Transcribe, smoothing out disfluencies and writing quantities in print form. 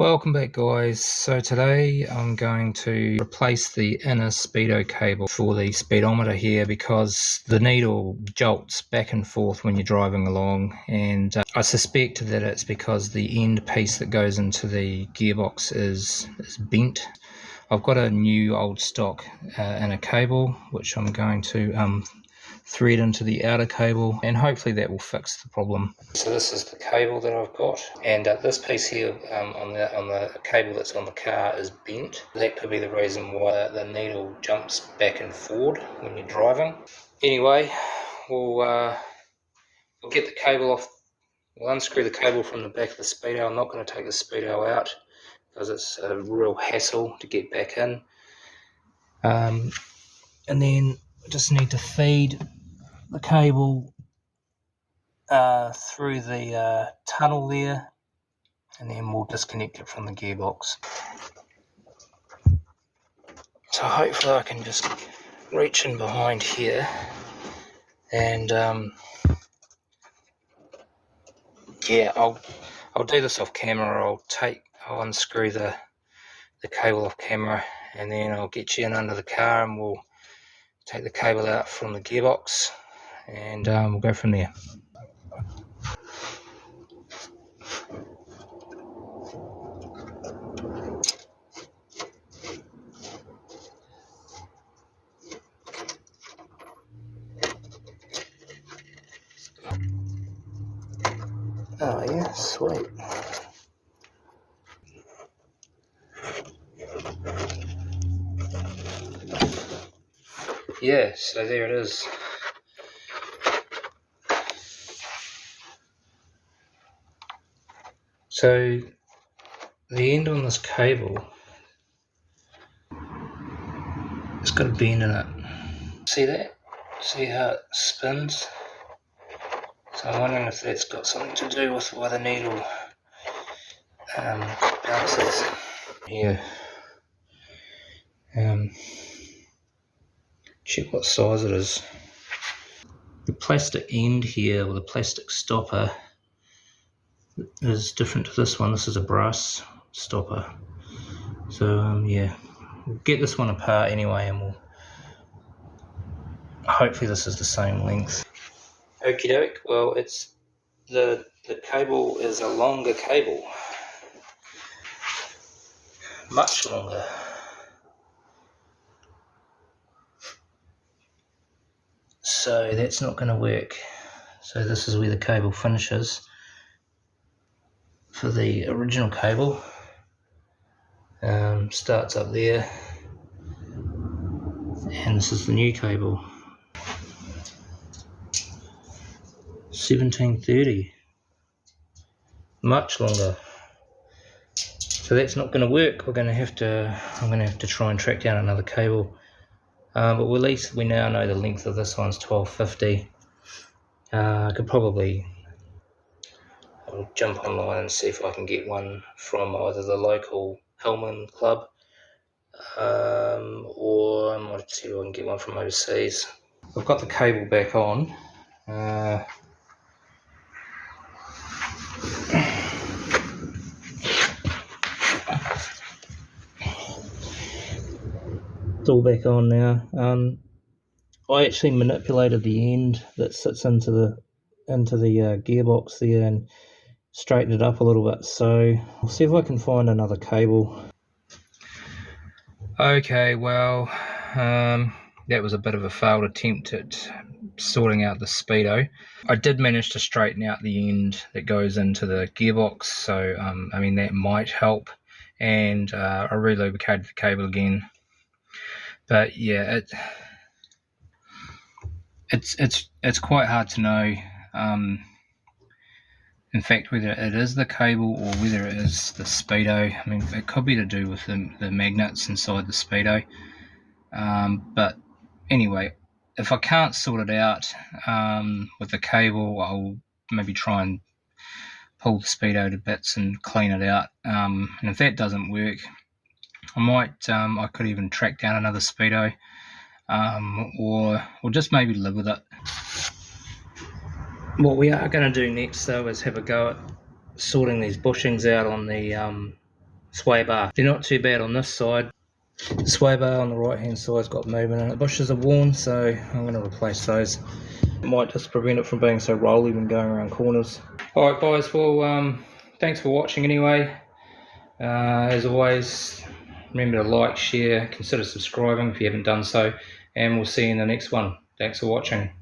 Welcome back, guys. So today I'm going to replace the inner speedo cable for the speedometer here because the needle jolts back and forth when you're driving along, and I suspect that it's because the end piece that goes into the gearbox is bent. I've got a new old stock inner cable which I'm going to thread into the outer cable, and hopefully that will fix the problem. So this is the cable that I've got, and this piece here on the cable that's on the car is bent. That could be the reason why the needle jumps back and forward when you're driving. Anyway, we'll get the cable off. We'll unscrew the cable from the back of the speedo. I'm not going to take the speedo out because it's a real hassle to get back in. And then I just need to feed the cable through the tunnel there, and then we'll disconnect it from the gearbox. So hopefully I can just reach in behind here and yeah, I'll do this off camera. I'll unscrew the cable off camera, and then I'll get you in under the car and we'll take the cable out from the gearbox, and we'll go from there. Oh yeah, sweet. Yeah, so there it is. So the end on this cable, it's got a bend in it. See that? See how it spins? So I'm wondering if that's got something to do with why the needle bounces. Here. Check what size it is. The plastic end here, or the plastic stopper, is different to this one. This is a brass stopper. So yeah, we'll get this one apart anyway, and we'll hopefully this is the same length. Okie doke. Well, it's the cable is a longer cable, much longer. So that's not going to work. So this is where the cable finishes for the original cable. Starts up there, and this is the new cable. 1730, much longer. So that's not going to work. I'm going to have to try and track down another cable. But at least we now know the length of this one's 1250. I could probably jump online and see if I can get one from either the local Hillman club, or I might see if I can get one from overseas. I've got the cable back on. It's all back on now. I actually manipulated the end that sits into the gearbox there and straightened it up a little bit. So I'll see if I can find another cable. Okay, well, that was a bit of a failed attempt at sorting out the speedo. I did manage to straighten out the end that goes into the gearbox, so I mean that might help. And I relubricated the cable again. But yeah, it's quite hard to know, in fact, whether it is the cable or whether it is the speedo. I mean, it could be to do with the magnets inside the speedo. But anyway, if I can't sort it out with the cable, I'll maybe try and pull the speedo to bits and clean it out. And if that doesn't work, I could even track down another speedo, or just maybe live with it. What we are going to do next, though, is have a go at sorting these bushings out on the sway bar. They're not too bad on this side. The sway bar on the right hand side's got movement in it. The bushes are worn, so I'm going to replace those. It might just prevent it from being so rolly when going around corners. Alright guys, well thanks for watching anyway. As always, remember to like, share, consider subscribing if you haven't done so, and we'll see you in the next one. Thanks for watching.